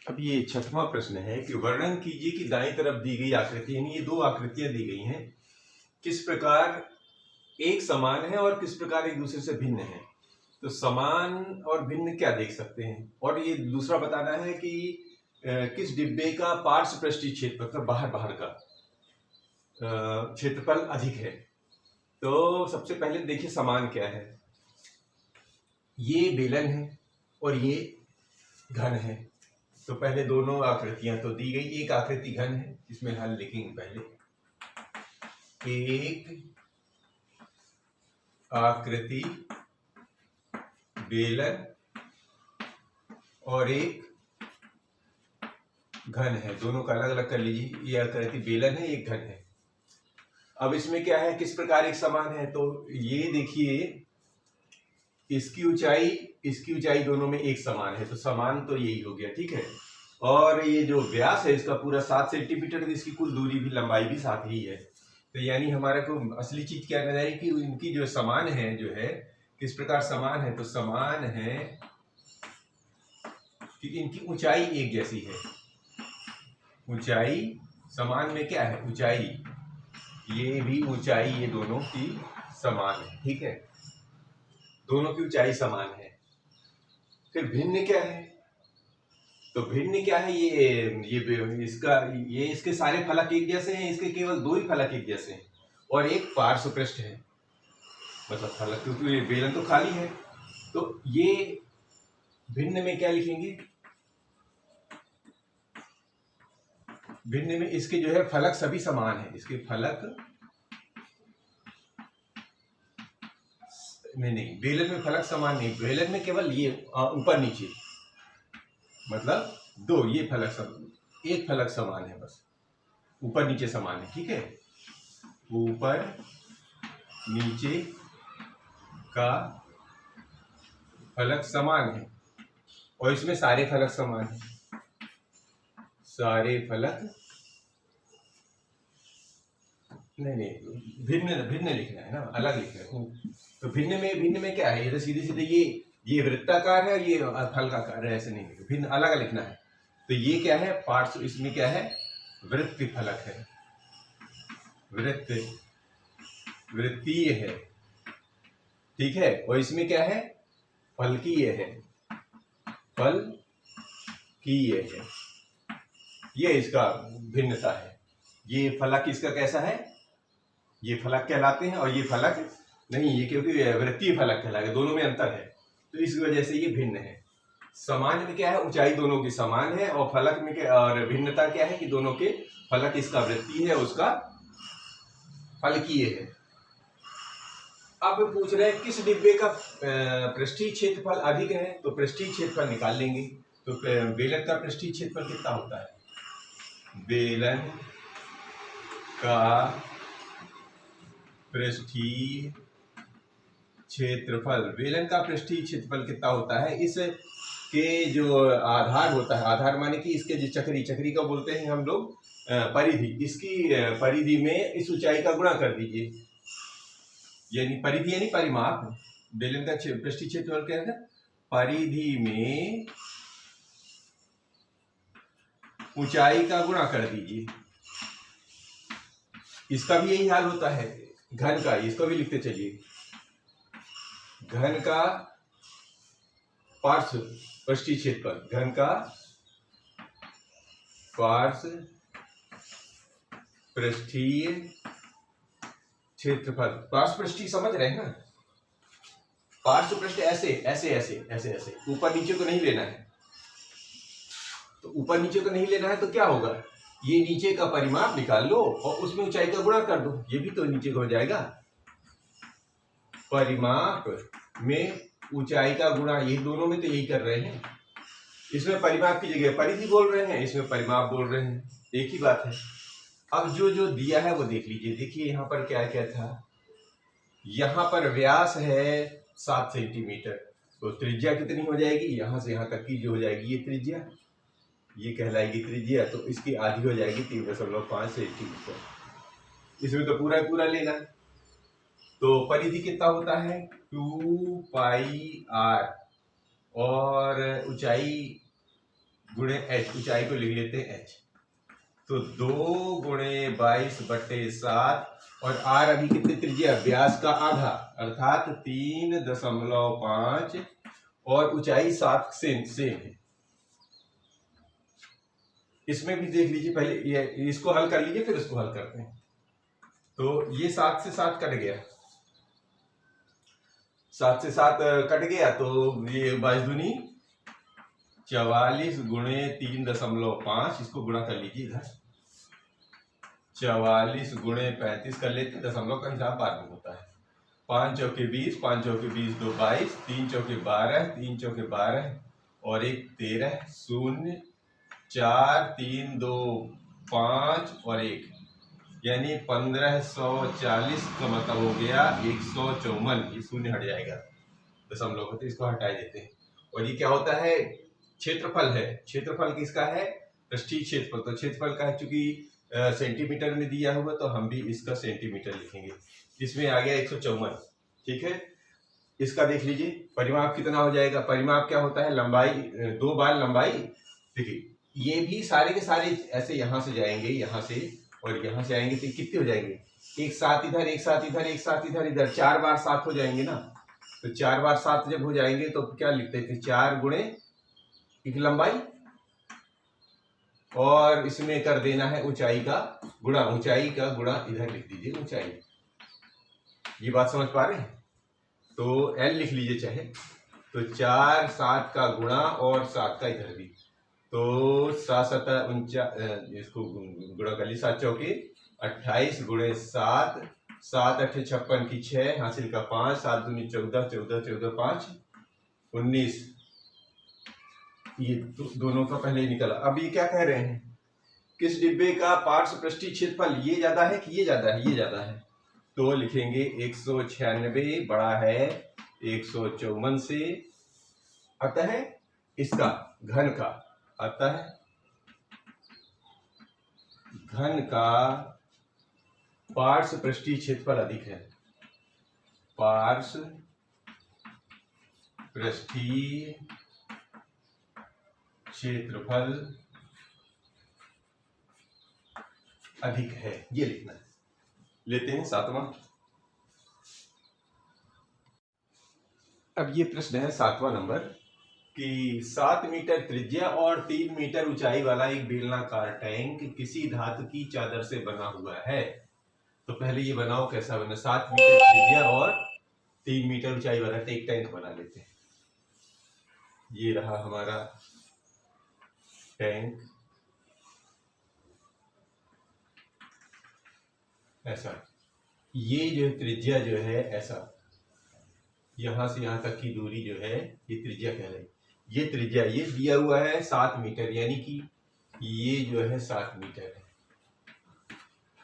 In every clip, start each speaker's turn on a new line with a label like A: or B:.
A: अब ये छठवां प्रश्न है कि वर्णन कीजिए कि दाईं तरफ दी गई आकृति, यानी ये दो आकृतियां दी गई हैं, किस प्रकार एक समान है और किस प्रकार एक दूसरे से भिन्न है। तो समान और भिन्न क्या देख सकते हैं, और ये दूसरा बताना है कि किस डिब्बे का पार्श्व पृष्ठीय क्षेत्र, मतलब बाहर बाहर का क्षेत्रफल अधिक है। तो सबसे पहले देखिए समान क्या है। ये बेलन है और ये घन है। तो पहले दोनों आकृतियां तो दी गई। एक आकृति घन है, इसमें हल लिखेंगे पहले। एक आकृति बेलन और एक घन है, दोनों का अलग अलग कर लीजिए। ये आकृति बेलन है, एक घन है। अब इसमें क्या है, किस प्रकार एक समान है। तो ये देखिए, इसकी ऊंचाई दोनों में एक समान है, तो समान तो यही हो गया, ठीक है। और ये जो व्यास है इसका पूरा 7 सेंटीमीटर, इसकी कुल दूरी भी, लंबाई भी 7 ही है। तो यानी हमारे को असली चीज क्या कहना है कि इनकी जो समान है, जो है किस प्रकार समान है। तो समान है कि इनकी ऊंचाई एक जैसी है। ऊंचाई समान में क्या है, ऊंचाई, ये भी ऊंचाई, ये दोनों की समान है, ठीक है। दोनों की ऊंचाई समान है। फिर भिन्न क्या है। तो भिन्न क्या है, ये इसके सारे फलक एक जैसे हैं, इसके केवल 2 ही फलक एक जैसे हैं, और एक पार्श्व पृष्ठ है, मतलब फलक, क्योंकि ये बेलन तो खाली है। तो ये भिन्न में क्या लिखेंगे, भिन्न में इसके जो है फलक सभी समान है। इसके फलक नहीं, बेलन में फलक समान नहीं, बेलन में केवल ये ऊपर नीचे, मतलब 2, ये फलक सब, एक फलक समान है, बस ऊपर नीचे समान है, ठीक है। ऊपर नीचे का फलक समान है, और इसमें सारे फलक समान है। सारे फलक नहीं, भिन्न भिन्न लिखना है ना, अलग लिखना है। तो भिन्न में क्या है, ये तो सीधे सीधे ये वृत्ताकार है, ये फलकाकार है, ऐसे नहीं लिखना, भिन्न अलग लिखना है। तो ये क्या है, पार्श्व, इसमें क्या है, वृत्त फलक है, वृत्तीय है, ठीक है। और इसमें क्या है, फलकीय है, फलकीय है। ये इसका भिन्नता है। ये फलक इसका कैसा है, ये फलक कहलाते हैं, और ये फलक नहीं, ये क्योंकि वृत्तीय फलक कहलाएगा, दोनों में अंतर है, तो इस वजह से ये भिन्न है। समान में क्या है, ऊंचाई दोनों की समान है, और फलक में क्या, और भिन्नता क्या है कि दोनों के फलक, इसका वृत्तीय है, उसका फलकीय है। अब पूछ रहे हैं किस डिब्बे का पृष्ठीय क्षेत्रफल अधिक है। तो पृष्ठीय क्षेत्रफल निकाल लेंगे। तो बेलन का पृष्ठीय क्षेत्रफल कितना होता है, बेलन का पृष्ठीय क्षेत्रफल, बेलन का पृष्ठीय क्षेत्रफल कितना होता है, इस के जो आधार होता है, आधार माने कि इसके जो चक्री का बोलते हैं हम लोग परिधि, इसकी परिधि में इस ऊंचाई का गुणा कर दीजिए, यानी परिधि यानी परिमाप। बेलन का पृष्ठीय क्षेत्रफल क्या है, परिधि में ऊंचाई का गुणा कर दीजिए। इसका भी यही हाल होता है घन का, इसको भी लिखते चलिए। घन का पार्श्व पृष्ठीय क्षेत्रफल, घन का पार्श्व पृष्ठीय क्षेत्रफल, पार्श्व पृष्ठीय समझ रहे हैं ना, पार्श्व पृष्ठ ऐसे ऐसे ऐसे ऐसे ऐसे, ऊपर नीचे को नहीं लेना है। तो ऊपर नीचे को नहीं लेना है तो क्या होगा, ये नीचे का परिमाप निकाल लो और उसमें ऊंचाई का गुणा कर दो, ये भी तो नीचे का हो जाएगा। परिमाप में ऊंचाई का गुणा, ये दोनों में तो यही कर रहे हैं। इसमें परिमाप की जगह परिधि बोल रहे हैं, इसमें परिमाप बोल रहे हैं, एक ही बात है। अब जो दिया है वो देख लीजिए। देखिए यहाँ पर क्या क्या था, यहाँ पर व्यास है 7 सेंटीमीटर, तो त्रिज्या कितनी हो जाएगी, यहाँ से यहाँ तक की जो हो जाएगी ये त्रिज्या, ये कहलाएगी त्रिज्या। तो इसकी आधी हो जाएगी 3.5 सेंटीमीटर। इसमें तो पूरा पूरा लेना है। तो परिधि कितना होता है 2 पाई r, और ऊंचाई गुणे एच, ऊंचाई को लिख लेते हैं एच। तो 2 गुणे 22/7 और आर अभी कितने त्रिज्या, व्यास का आधा अर्थात 3.5 और ऊंचाई 7 से है। इसमें भी देख लीजिए, पहले ये इसको हल कर लीजिए फिर इसको हल करते हैं। तो ये 7 से 7 कट गया, 7 से 7 कट गया, तो ये 22 दूनी 44 गुणे 3.5, इसको गुणा कर लीजिए इधर, 44 गुणे 35 कर लेते, दशमलव का हिसाब बाद में होता है। 5 चौके 20, 5 चौके 20, 2 22, 3 चौके 12, 3 चौके 12 और 1 13, 0 4 3 2 5 और 1, यानी 1540 का मतलब हो गया 154। ये शून्य हट जाएगा दशमलव का, तो इसको हटा देते हैं। और ये क्या होता है, क्षेत्रफल है। क्षेत्रफल किसका है, पृष्ठीय क्षेत्रफल। तो क्षेत्रफल का है, चूंकि सेंटीमीटर में दिया हुआ तो हम भी इसका सेंटीमीटर लिखेंगे। इसमें आ गया 154, ठीक है। इसका देख लीजिए परिमाप कितना हो जाएगा। परिमाप क्या होता है, लंबाई 2 बार लंबाई। देखिए ये भी सारे के सारे ऐसे यहाँ से जाएंगे, यहाँ से और यहाँ से आएंगे, तो कितने हो जाएंगे, एक साथ इधर, एक साथ इधर, एक साथ इधर, 4 बार 7 हो जाएंगे ना। तो 4 बार 7 जब हो जाएंगे तो क्या लिखते थे, 4 गुणे एक लंबाई और इसमें कर देना है ऊंचाई का गुणा, ऊंचाई का गुणा इधर लिख दीजिए ऊंचाई। ये बात समझ पा रहे हैं, तो एल लिख लीजिए चाहे, तो 4 7 का गुणा और 7 का इधर भी, तो 7 7 49, इसको गुणा कर ली, 7 चौके 28 गुणे 7, 7 8 56 की 6 हासिल का 5, 7 दूनी 14, 14 14 5 19। ये दोनों का पहले ही निकला। अब ये क्या कह रहे हैं, किस डिब्बे का पार्श्व पृष्ठीय क्षेत्रफल ये ज्यादा है कि ये ज्यादा है, ये ज्यादा है। तो लिखेंगे 196 बड़ा है 154 से, अतः इसका घन का, अतः घन का पार्श्व पृष्ठीय क्षेत्रफल अधिक है, पार्श्व पृष्ठीय क्षेत्रफल अधिक है, ये लिखना है। लेते हैं 7वां। अब ये प्रश्न है 7वां नंबर कि 7 मीटर त्रिज्या और 3 मीटर ऊंचाई वाला एक बेलनाकार टैंक किसी धातु की चादर से बना हुआ है। तो पहले ये बनाओ कैसा बना, 7 मीटर त्रिज्या और 3 मीटर ऊंचाई वाला एक टैंक बना लेते हैं। ये रहा हमारा टैंक, ऐसा। ये जो त्रिज्या जो है ऐसा, यहां से यहां तक की दूरी जो है ये त्रिज्या कहलाएगी। ये त्रिज्या ये दिया हुआ है 7 मीटर, यानी कि ये जो है 7 मीटर है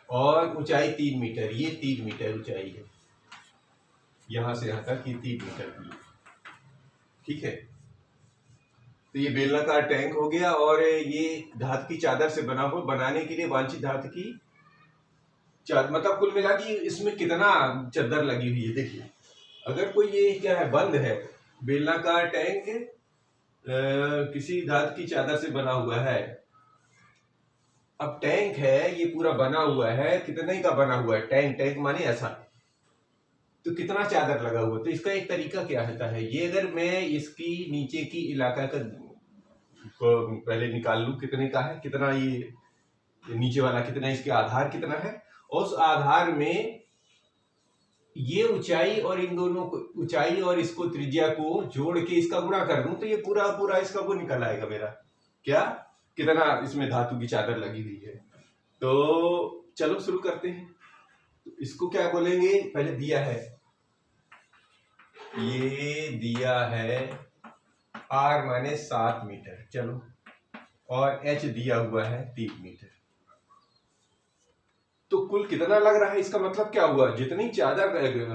A: और ऊंचाई 3 मीटर, ये 3 मीटर ऊंचाई है, यहां से यहां तक ये 3 मीटर की, ठीक है। तो ये बेलनाकार टैंक हो गया और ये धातु की चादर से बना हुआ, बनाने के लिए वांछित धातु की चादर, मतलब कुल मिला के इसमें कितना चादर लगी हुई है। देखिए अगर कोई ये क्या है, बंद है बेलनाकार टैंक किसी धातु की चादर से बना हुआ है। अब टैंक है ये पूरा बना हुआ है, कितने का बना हुआ है टैंक, टैंक माने ऐसा, तो कितना चादर लगा हुआ। तो इसका एक तरीका क्या होता है, ये अगर मैं इसकी नीचे की इलाका का को पहले निकाल लूं कितने का है, कितना ये नीचे वाला कितना, इसके आधार कितना है, और उस आधार में ये ऊंचाई और इन दोनों को, ऊंचाई और इसको त्रिज्या को जोड़ के इसका गुणा कर दूं तो ये पूरा पूरा इसका वो निकल आएगा मेरा, क्या कितना इसमें धातु की चादर लगी हुई है। तो चलो शुरू करते हैं। तो इसको क्या बोलेंगे, पहले दिया है, ये दिया है R माने 7 मीटर, चलो, और H दिया हुआ है 3 मीटर। तो कुल कितना लग रहा है, इसका मतलब क्या हुआ, जितनी चादर,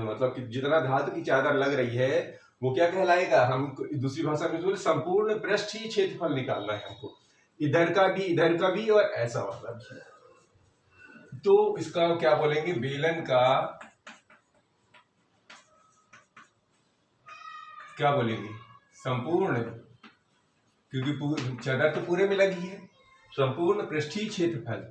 A: मतलब कि जितना धातु की चादर लग रही है वो क्या कहलाएगा, हम दूसरी भाषा में बोले संपूर्ण पृष्ठीय क्षेत्रफल निकालना है हमको, इधर का भी और ऐसा वाला भी। तो इसका क्या बोलेंगे, बेलन का क्या बोलेंगे, संपूर्ण क्योंकि चादर तो पूरे में लगी है। संपूर्ण पृष्ठीय क्षेत्रफल,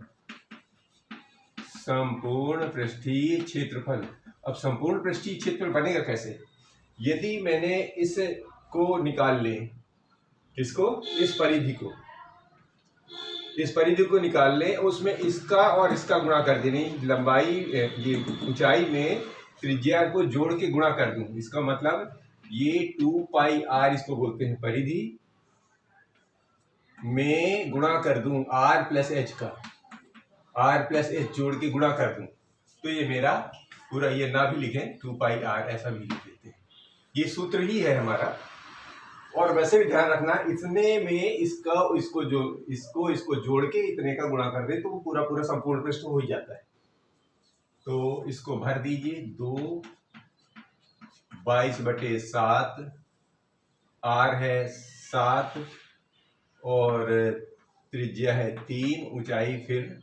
A: संपूर्ण पृष्ठीय क्षेत्रफल। अब संपूर्ण पृष्ठीय क्षेत्रफल बनेगा कैसे? यदि मैंने इसको निकाल ले, इसको, इस परिधि को, इस परिधि को निकाल ले, उसमें इसका और इसका गुणा कर देनी, लंबाई ये ऊंचाई में त्रिज्या को जोड़ के गुणा कर दूं। इसका मतलब ये 2 पाई r इसको बोलते हैं परिधि में गुणा कर दूं r प्लस एच का, r प्लस एच जोड़ के गुणा कर दूं, तो ये मेरा पूरा, ये ना भी लिखें 2 पाई r ऐसा भी लिख देते हैं। ये सूत्र ही है हमारा। और वैसे भी ध्यान रखना, इतने में इसको जोड़ के इतने का गुणा कर दे तो वो पूरा पूरा संपूर्ण पृष्ठ हो ही जाता है। तो इसको भर दीजिए, 2 22/7, r है 7 और त्रिज्या है 3, ऊंचाई फिर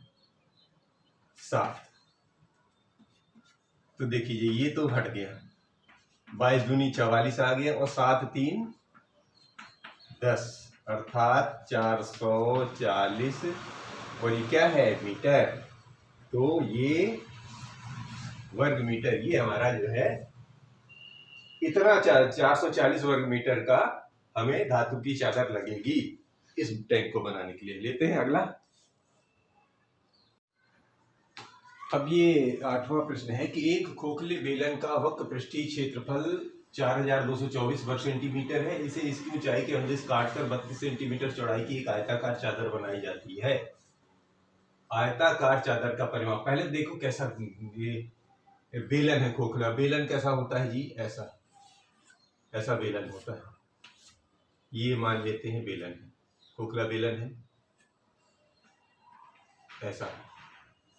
A: 7। तो देखिए ये तो हट गया, 22 दूनी 44 आ गया और 7 3 10, अर्थात 440। और ये क्या है? मीटर। तो ये वर्ग मीटर, ये हमारा जो है इतना 440 वर्ग मीटर का हमें धातु की चादर लगेगी इस टैंक को बनाने के लिए। लेते हैं अगला। अब ये 8वां प्रश्न है कि एक खोखले बेलन का वक्र पृष्ठीय क्षेत्रफल 4224 वर्ग सेंटीमीटर है। इसे इसकी ऊंचाई के अनुदिश काटकर 32 सेंटीमीटर चौड़ाई की एक आयताकार चादर बनाई जाती है। आयताकार चादर का परिमाप, पहले देखो कैसा ये बेलन है, खोखला बेलन कैसा होता है जी? ऐसा बेलन होता है। ये मान लेते हैं बेलन है, खोखला बेलन है ऐसा।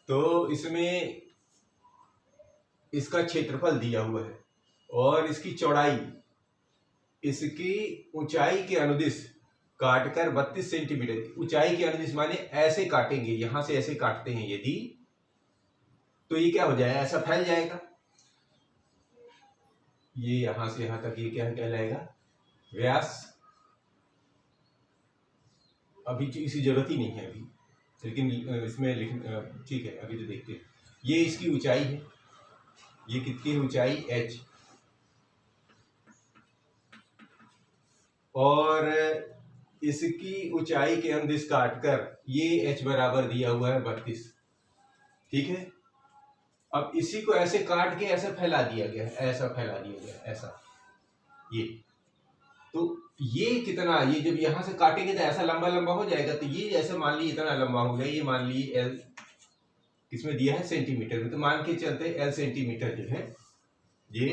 A: तो इसमें इसका क्षेत्रफल दिया हुआ है और इसकी चौड़ाई, इसकी ऊंचाई के अनुदिश काटकर 32 सेंटीमीटर, ऊंचाई के अनुदिश माने ऐसे काटेंगे, यहां से ऐसे काटते हैं यदि, तो ये क्या हो जाएगा? ऐसा फैल जाएगा। ये यहां से यहां तक ये क्या कहलाएगा? व्यास। अभी इसी जरूरत ही नहीं है अभी, लेकिन इसमें ठीक है, अभी तो देखते हैं। ये इसकी ऊंचाई है, ये कितनी ऊंचाई? h, और इसकी ऊंचाई के अनुदिश काटकर ये h बराबर दिया हुआ है 32, ठीक है। अब इसी को ऐसे काट के ऐसे फैला दिया गया है, ऐसा फैला दिया गया है, ऐसा। ये तो ये कितना, ये जब यहां से काटेंगे तो ऐसा लंबा लंबा हो जाएगा। तो ये ऐसे मान ली इतना लंबा हो गया, ये मान ली l किसमें दिया है? सेंटीमीटर में। तो मान के चलते l सेंटीमीटर जो है ये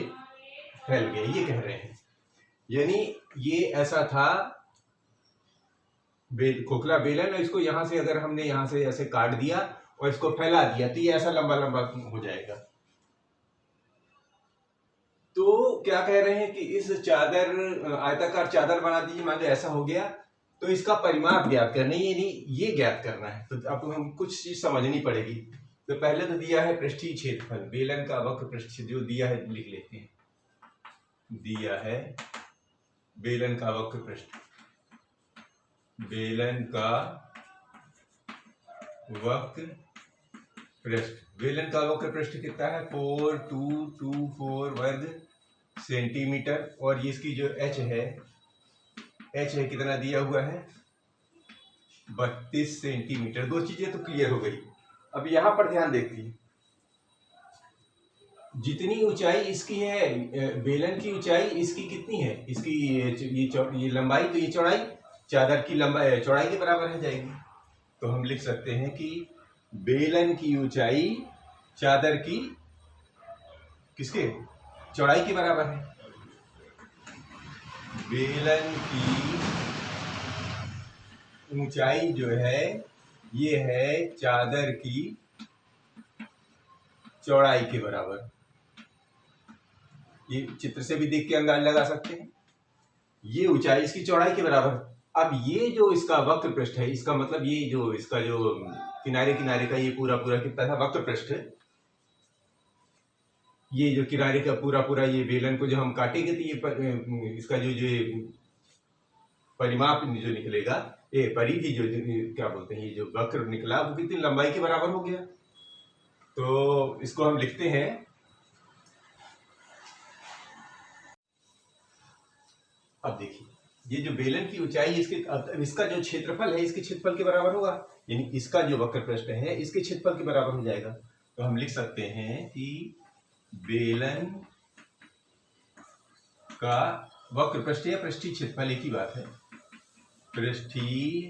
A: फैल गया, ये कह रहे हैं। यानी ये ऐसा था खोखला बेलन, और इसको यहां से अगर हमने यहां से ऐसे काट दिया और इसको फैला दिया तो ये ऐसा लंबा लंबा हो जाएगा। तो क्या कह रहे हैं कि इस चादर, आयताकार चादर बना दीजिए, मान लो ऐसा हो गया, तो इसका परिमाप ज्ञात करना है, ये ज्ञात करना है। तो अब हम कुछ चीज समझनी पड़ेगी। तो पहले तो दिया है पृष्ठीय क्षेत्रफल, बेलन का वक्र पृष्ठ जो दिया है लिख लेते हैं। दिया है बेलन का वक्र पृष्ठ, बेलन का वक्र पृष्ठ, बेलन का वक्र पृष्ठ कितना है? 4224 वर्ग सेंटीमीटर। और ये इसकी जो h है कितना दिया हुआ है? 32 सेंटीमीटर। दो चीजें तो क्लियर हो गई। अब यहां पर ध्यान देखिए, जितनी ऊंचाई इसकी है, बेलन की ऊंचाई इसकी कितनी है? इसकी ये लंबाई, तो ये चौड़ाई चादर की लंबाई चौड़ाई के बराबर है जाएगी। तो हम लिख सकते हैं कि बेलन की ऊंचाई चादर की किसके? चौड़ाई के बराबर है। बेलन की ऊंचाई जो है ये है चादर की चौड़ाई के बराबर। ये चित्र से भी देख के अंदाज लगा सकते हैं, ये ऊंचाई इसकी चौड़ाई के बराबर। अब ये जो इसका वक्र पृष्ठ है, इसका मतलब ये जो इसका जो किनारे किनारे का ये पूरा पूरा कितना था? वक्र पृष्ठ। ये जो किनारे का पूरा पूरा ये बेलन को जो हम काटेंगे तो ये इसका जो परिमाप जो निकलेगा, ये परिधि जो क्या बोलते हैं, ये जो वक्र निकला वो कितनी लंबाई के बराबर हो गया। तो इसको हम लिखते हैं, अब देखिए ये जो बेलन की ऊंचाई इसका जो क्षेत्रफल है इसके क्षेत्रफल के बराबर होगा, यानी इसका जो वक्र पृष्ठ है इसके क्षेत्रफल के बराबर हो जाएगा। तो हम लिख सकते हैं कि बेलन का वक्र पृष्ठ या पृष्ठीय क्षेत्रफल एक ही बात है, पृष्ठीय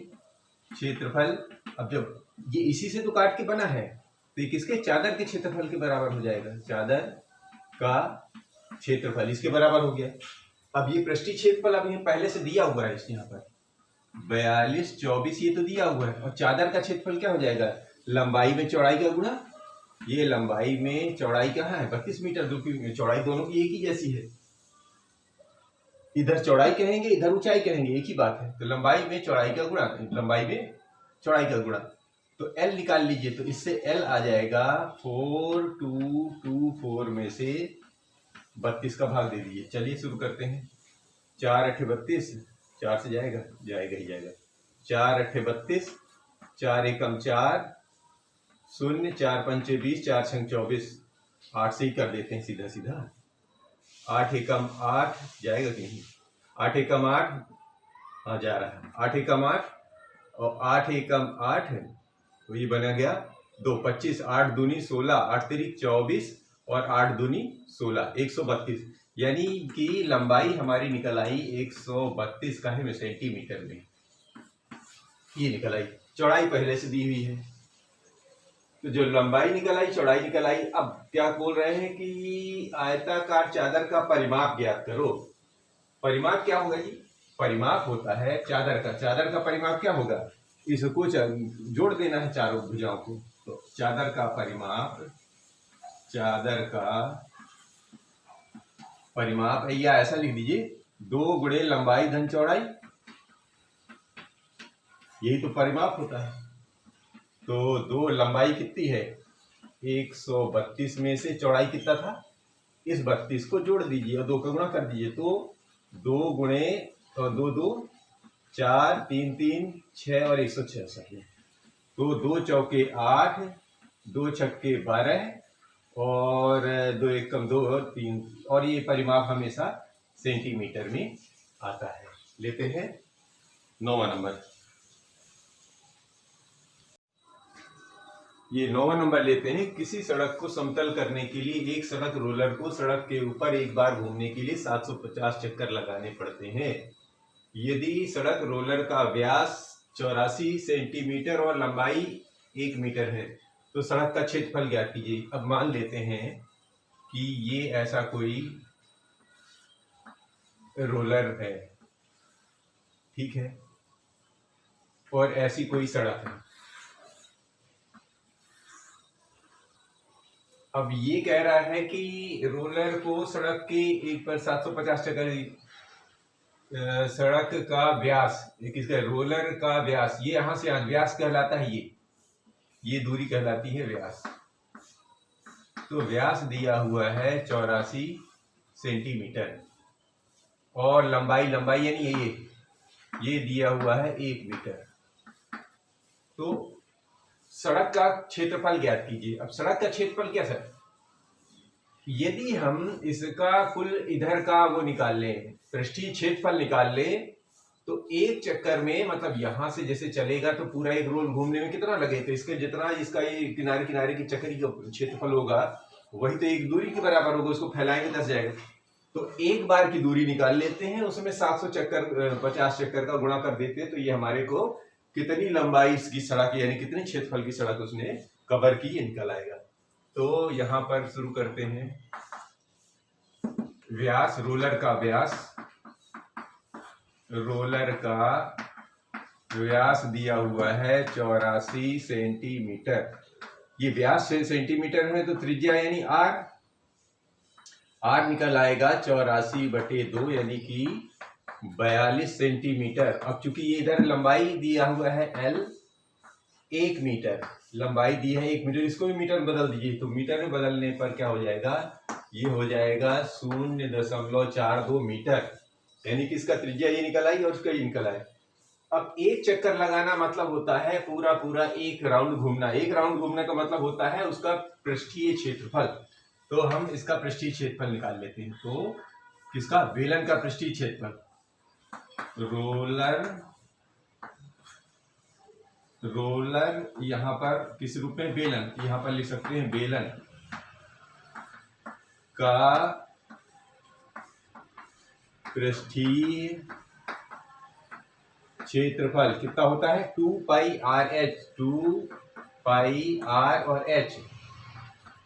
A: क्षेत्रफल। अब जब ये इसी से तो काट के बना है तो ये किसके, चादर के क्षेत्रफल के बराबर हो जाएगा, चादर का क्षेत्रफल इसके बराबर हो गया। अब ये पृष्ठीय क्षेत्रफल अब यहाँ पहले से दिया हुआ है, इस यहाँ पर 42 24 ये तो दिया हुआ है, और चादर का क्षेत्रफल क्या हो जाएगा, लंबाई में चौड़ाई का गुणा। ये लंबाई में चौड़ाई कहाँ है, 32 मीटर, चौड़ाई दोनों की एक ही जैसी है, इधर चौड़ाई कहेंगे इधर ऊंचाई कहेंगे, एक ही बात है। तो लंबाई में चौड़ाई का गुणा, लंबाई में चौड़ाई का गुणा। तो L निकाल लीजिए, तो इससे L आ जाएगा 4224 में से 32 का भाग दे दीजिए। चलिए शुरू करते हैं। 4 8 32, 4 से जाएगा ही जाएगा, 4 8 32, 4 एकम 4 0, 4 पंचे 20, 4 छंग 24, 8 से ही कर देते हैं सीधा सीधा। 8 एकम 8 जाएगा कि नहीं, 8 एकम 8, हाँ जा रहा है, 8 एकम 8 और 8 एकम 8, तो ये बना गया 2 25, 8 दूनी 16, 8 तिरिक 24 और 8 दूनी 16, 132, यानी कि लंबाई हमारी निकल आई 132 का है सेंटीमीटर में, ये निकल आई। चौड़ाई पहले से दी हुई है, तो जो लंबाई निकल आई चौड़ाई निकल आई। अब क्या बोल रहे हैं कि आयताकार चादर का परिमाप ज्ञात करो। परिमाप क्या होगा जी, परिमाप होता है चादर का परिमाप क्या होगा, इसको जोड़ देना है चारों भुजाओं को। तो चादर का परिमाप या ऐसा लिख दीजिए 2 गुणे लंबाई धन चौड़ाई, यही तो परिमाप होता है। तो 2 लंबाई कितनी है 132 में से चौड़ाई कितना था, इस 32 को जोड़ दीजिए और 2 का गुणा कर दीजिए। तो 2 गुणे और 2 2 4 3 3 6 और 166 है। तो 2 चौके 8, 2 छक्के 12 और 2 एकम 2 और 3, और ये परिमाप हमेशा सेंटीमीटर में आता है। लेते हैं 9वां नंबर। ये 9वां नंबर लेते हैं। किसी सड़क को समतल करने के लिए एक सड़क रोलर को सड़क के ऊपर एक बार घूमने के लिए 750 चक्कर लगाने पड़ते हैं। यदि सड़क रोलर का व्यास 84 सेंटीमीटर और लंबाई 1 मीटर है तो सड़क का क्षेत्रफल ज्ञात कीजिए। अब मान लेते हैं कि ये ऐसा कोई रोलर है, ठीक है, और ऐसी कोई सड़क है। अब ये कह रहा है कि रोलर को सड़क के एक पर 750 चक्कर, सड़क का व्यास, किसका, रोलर का व्यास, ये यहां से व्यास कहलाता है, ये दूरी कहलाती है व्यास। तो व्यास दिया हुआ है 84 सेंटीमीटर और लंबाई यानी ये दिया हुआ है 1 मीटर। तो सड़क का क्षेत्रफल ज्ञात कीजिए। अब सड़क का क्षेत्रफल क्या सर, यदि हम इसका कुल इधर का वो निकाल लें, पृष्ठीय क्षेत्रफल निकाल लें, तो एक चक्कर में मतलब यहां से जैसे चलेगा तो पूरा एक रोल घूमने में कितना लगे, तो इसके जितना इसका ये किनारे किनारे की चक्कर का क्षेत्रफल होगा वही तो एक दूरी के बराबर होगा, उसको फैलाएंगे 10 जाएगा। तो एक बार की दूरी निकाल लेते हैं, उसमें 700 चक्कर 50 चक्कर का गुणा कर देते हैं, तो ये हमारे को कितनी लंबाई की सड़क यानी कितने क्षेत्रफल की सड़क उसने कवर की ये निकल आएगा। तो यहाँ पर शुरू करते हैं। व्यास, रोलर का व्यास दिया हुआ है 84 सेंटीमीटर। ये व्यास सेंटीमीटर में, तो त्रिज्या यानी आर निकल आएगा 84/2 यानी कि 42 सेंटीमीटर। अब चूंकि ये इधर लंबाई दिया हुआ है L 1 मीटर, लंबाई दी है 1 मीटर, इसको भी मीटर में बदल दीजिए। तो मीटर में बदलने पर क्या हो जाएगा, ये हो जाएगा 0.42 मीटर, यानी कि इसका त्रिज्या ये निकल आई और उसका ये निकल आया। अब एक चक्कर लगाना मतलब होता है पूरा पूरा एक राउंड घूमना। एक राउंड घूमने का मतलब होता है उसका पृष्ठीय क्षेत्रफल। तो हम इसका पृष्ठीय क्षेत्रफल निकाल लेते हैं। तो किसका? बेलन का पृष्ठीय क्षेत्रफल। रोलर यहां पर किस रूप में? बेलन। यहां पर लिख सकते हैं बेलन का पृष्ठीय क्षेत्रफल कितना होता है? 2 पाई आर एच। 2 पाई आर और एच,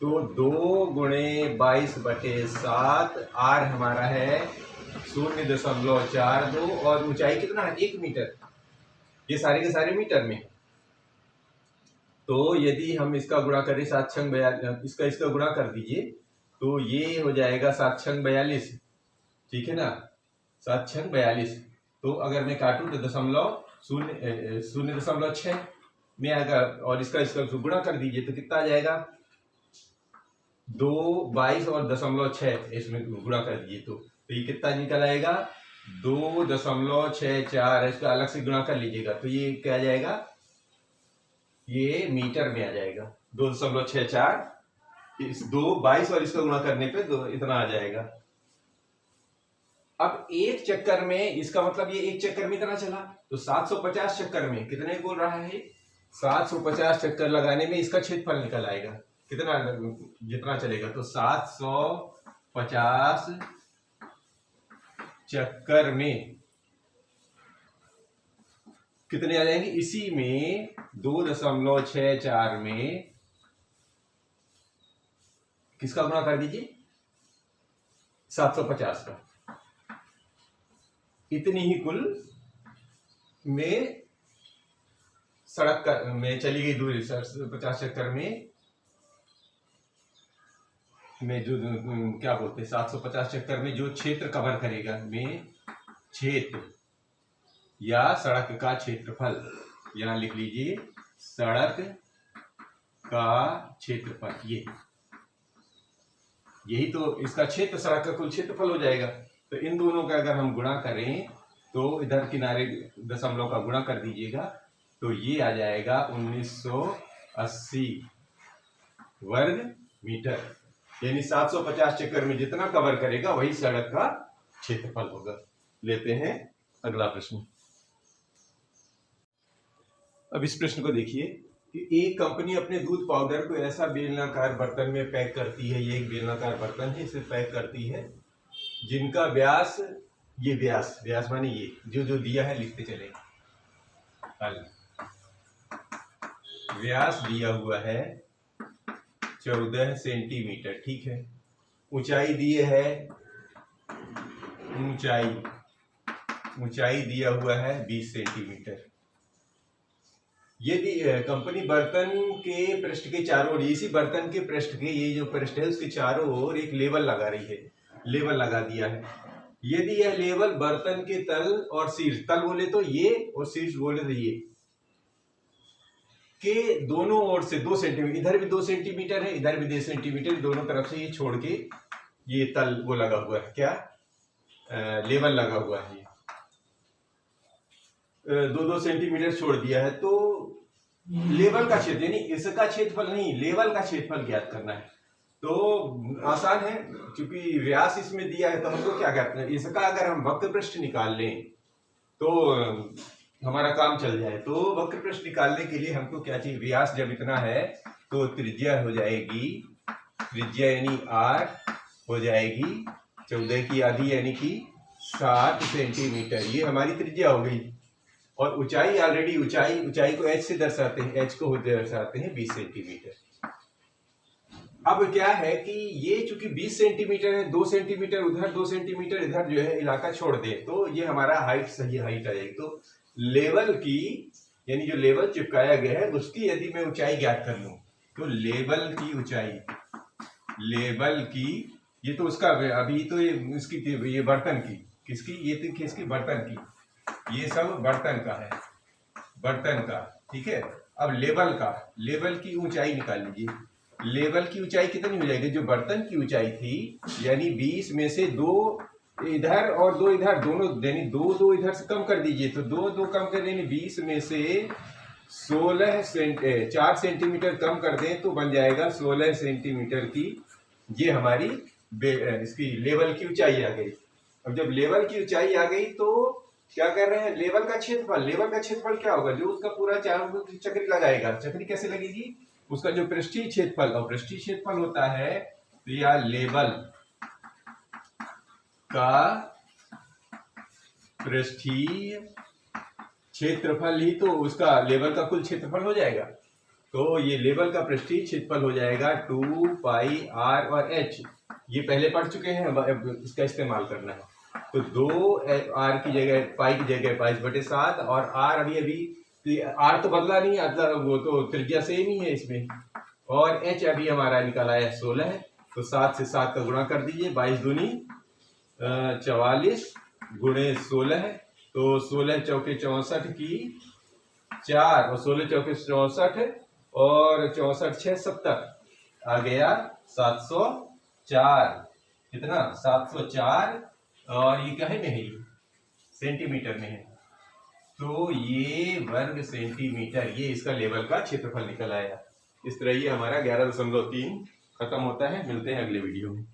A: तो 2 गुणे 22/7। आर हमारा है 0.42 और ऊंचाई कितना है? 1 मीटर। ये सारे के सारे मीटर में। तो यदि हम इसका गुणा करें 7×42, इसका गुणा कर दीजिए तो ये हो जाएगा 7×42, ठीक है ना? 7×42। तो अगर मैं काटूं तो 0.6 में आएगा और इसका गुणा कर दीजिए तो कितना आ जाएगा? 2, 22 और 0.6 इसमें गुणा कर दीजिए तो ये कितना निकल आएगा? 2.64। इसका अलग से गुणा कर लीजिएगा तो ये क्या आ जाएगा? ये मीटर में आ जाएगा। 2.64 इस 22 और इसका गुणा करने पे इतना आ जाएगा। अब एक चक्कर में, इसका मतलब ये एक चक्कर में इतना चला, तो 750 चक्कर में कितने बोल रहा है? 750 चक्कर लगाने में इसका क्षेत्रफल निकल आएगा। कितना? जितना चलेगा। तो 750 चक्कर में कितने आ जाएंगे? इसी में 2.64 में किसका गुणा कर दीजिए? 750 का। इतनी ही कुल में सड़क में चली गई दूरी 50 चक्कर में जो क्या बोलते हैं 750 चक्कर में जो क्षेत्र कवर करेगा में क्षेत्र या सड़क का क्षेत्रफल। यहां लिख लीजिए सड़क का क्षेत्रफल। यही तो इसका क्षेत्र, सड़क का कुल क्षेत्रफल हो जाएगा। तो इन दोनों का अगर हम गुणा करें तो इधर किनारे दशमलव का गुणा कर दीजिएगा तो ये आ जाएगा 1980 वर्ग मीटर। यानी 750 चक्कर में जितना कवर करेगा वही सड़क का क्षेत्रफल होगा। लेते हैं अगला प्रश्न। अब इस प्रश्न को देखिए कि एक कंपनी अपने दूध पाउडर को ऐसा बेलनाकार बर्तन में पैक करती है। ये एक बेलनाकार बर्तन है, इसे पैक करती है जिनका व्यास, ये व्यास माने ये जो दिया है लिखते चले। व्यास दिया हुआ है 14 सेंटीमीटर, ठीक है। ऊंचाई दिए है, ऊंचाई दिया हुआ है 20 सेंटीमीटर। यदि कंपनी बर्तन के पृष्ठ के चारों ओर, इसी बर्तन के पृष्ठ के, ये जो पृष्ठ है उसके चारों ओर एक लेवल लगा रही है, लेवल लगा दिया है। यदि यह लेवल बर्तन के तल और शीर्ष, तल बोले तो ये और शीर्ष बोले तो ये, के दोनों ओर से 2 सेंटीमीटर, इधर भी 2 सेंटीमीटर है, इधर भी 2 सेंटीमीटर, दोनों तरफ से ये छोड़ के ये तल वो लगा हुआ है, क्या लेवल लगा हुआ है। 2-2 सेंटीमीटर छोड़ दिया है। तो लेवल का क्षेत्र, यानी इसका क्षेत्रफल नहीं, लेवल का क्षेत्रफल ज्ञात करना है। तो आसान है, क्योंकि व्यास इसमें दिया है तो हमको क्या कहते हैं, इसका अगर हम वक्र पृष्ठ निकाल लें तो हमारा काम चल जाए। तो वक्र पृष्ठ निकालने के लिए हमको क्या चाहिए? व्यास जब इतना है तो त्रिज्या हो जाएगी, त्रिज्या यानी r हो जाएगी 14 की आधी यानी कि 60 सेंटीमीटर। ये हमारी त्रिज्या हो गई। और ऊंचाई ऑलरेडी, ऊंचाई को h से दर्शाते हैं, h को दर्शाते हैं 20 सेंटीमीटर। अब क्या है कि ये चूंकि 20 सेंटीमीटर है, 2 सेंटीमीटर उधर, 2 सेंटीमीटर इधर जो है इलाका छोड़ दे तो ये हमारा हाइट, सही हाइट आ जाएगी। तो लेवल की, यानी जो लेवल चिपकाया गया है उसकी यदि मैं ऊंचाई ज्ञात कर लूं तो लेवल की ऊंचाई, लेवल की, ये तो उसका अभी तो ये इसकी, ये बर्तन की, किसकी? ये थी किसकी? बर्तन की। ये सब बर्तन का है, बर्तन का, ठीक है। अब लेवल का, लेवल की ऊंचाई निकाल लीजिए। लेवल की ऊंचाई कितनी हो जाएगी? जो बर्तन की ऊंचाई थी, यानी 20 में से 2 इधर और 2 इधर, दोनों यानी 2 2 इधर से कम कर दीजिए, तो 2 2 कम कर देंगे 20 में से 4 सेंटीमीटर कम कर दें तो बन जाएगा 16 सेंटीमीटर की ये हमारी इसकी लेवल की ऊंचाई आ गई। अब जब लेवल की ऊंचाई आ गई तो क्या कर रहे हैं, लेवल का क्षेत्रफल क्या होगा, जो उसका पूरा चारों चक्री लगाएगा। चक्री कैसे लगेगी, उसका जो पृष्ठीय क्षेत्रफल, और पृष्ठीय क्षेत्रफल होता है तो या लेवल का पृष्ठीय क्षेत्रफल ही तो उसका लेवल का कुल क्षेत्रफल हो जाएगा। तो ये लेवल का पृष्ठीय क्षेत्रफल हो जाएगा 2 पाई r और h। ये पहले पढ़ चुके हैं, अब इसका इस्तेमाल करना है। तो 2 r की जगह पाई की जगह 22/7 और r अभी r तो बदला नहीं, वो तो त्रिज्या सेम ही है इसमें, और h अभी हमारा निकाला है 16 है। तो 7 से 7 का गुणा कर दीजिए, 22 दूनी 44 गुणे 16 है, तो 16 चौके 64 की 4 और 16 चौके 64 और 64 6 70 आ गया 704। कितना, 704, और ये क्या है में है, सेंटीमीटर में है। तो ये वर्ग सेंटीमीटर, ये इसका लेवल का क्षेत्रफल निकल आया। इस तरह ये हमारा 11.3 खत्म होता है। मिलते हैं अगले वीडियो में।